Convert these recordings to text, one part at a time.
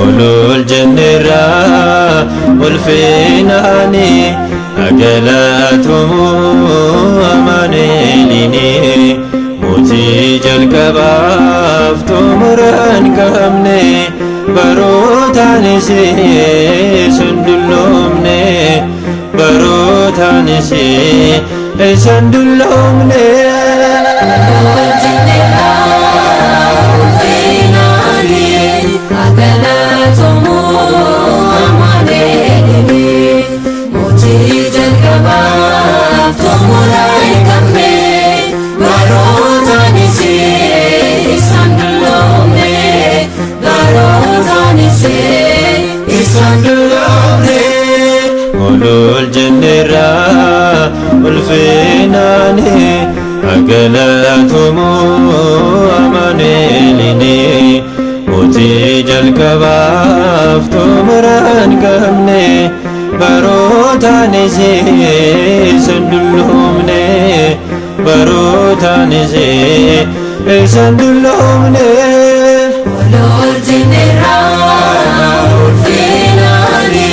ulul jennirra ulfinani agalatumu amanelini muti jalqabaaf xumuran qabne barootanis sundulloomne barootanis sundulloomne ulul jennirra ulfinani agalatumu amanelini muti jalqabaaf xumuran qabne barootanis sundulloomne barootanis sundulloomne ulul jennirra ulfinani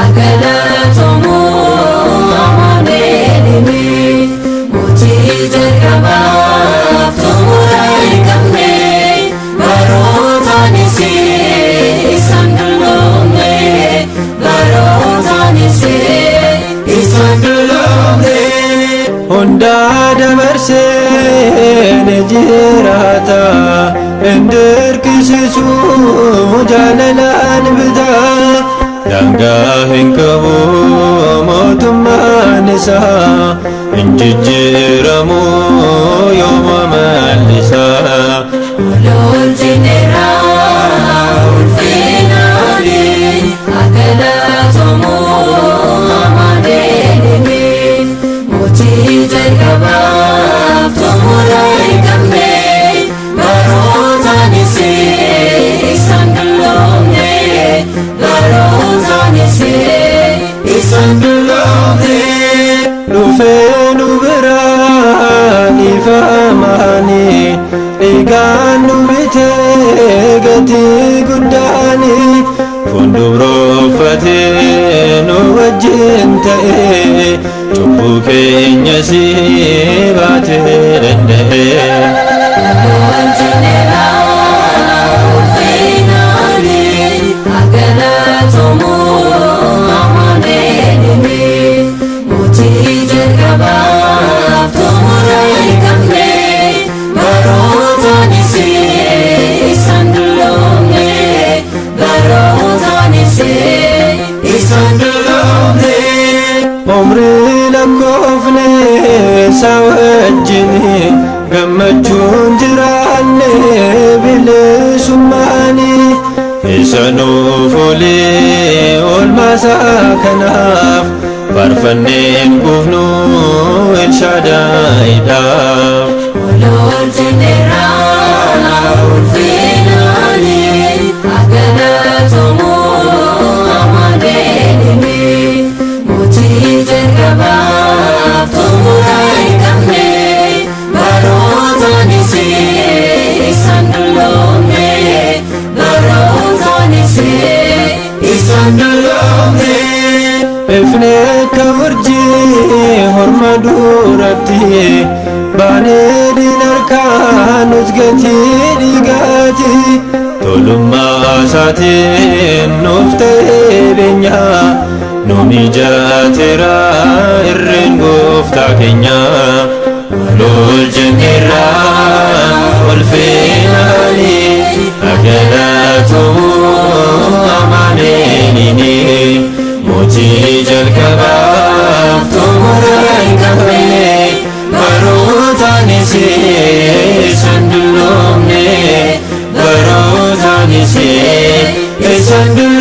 agalatumu amanelini muti jalqabaaf xumuran qabne barootanis sundulloomne barootanis sundulloomne hunda dabarseen jiraata indirqisiisu jaalalaan bitaa daangaa hin qabu mootummaan isaa injijjiiramu yooma mallisaa ulul jennirra ulfinani agalatumu amanelini muti jalqabaaf xumuran qabne barootanis sundulloomne barootanis sundulloomne dhufee nu biraan ifamani dhiigaan nu bitee gatii guddaani fuulduroofatee nu wajjin ta'ee cubbuu keenya si baatee danda'ee ulul jennirra ulfinani agalatumu amanelini muti jalqabaaf xumuran qabne barootanis sundulloomne barootanis sundulloomne umrii lakkoofne isa wajjini gammachuun jiraanne bilisummaani isa nuuf olee oolmaasaa kanaaf faarfanneen gufnu Elshadaayidhaaf ulul jennirra ulfinani agalatumu amanelini muti jalqabaaf xumuran qabne barootanis sundulloomne barootanis sundulloomne ifne kaburjii horma duratti baanee dinarkaa nus gatii dhiigaati tolummaa isaatiin nuuf ta'ee beenyaa nuni jaateera irreen gooftaa keenya ulul jennirra ulfinani agalatumu amanelini muti jalqabaaf xumuran qabne barootanis sundulloomne barootanis sundulloomne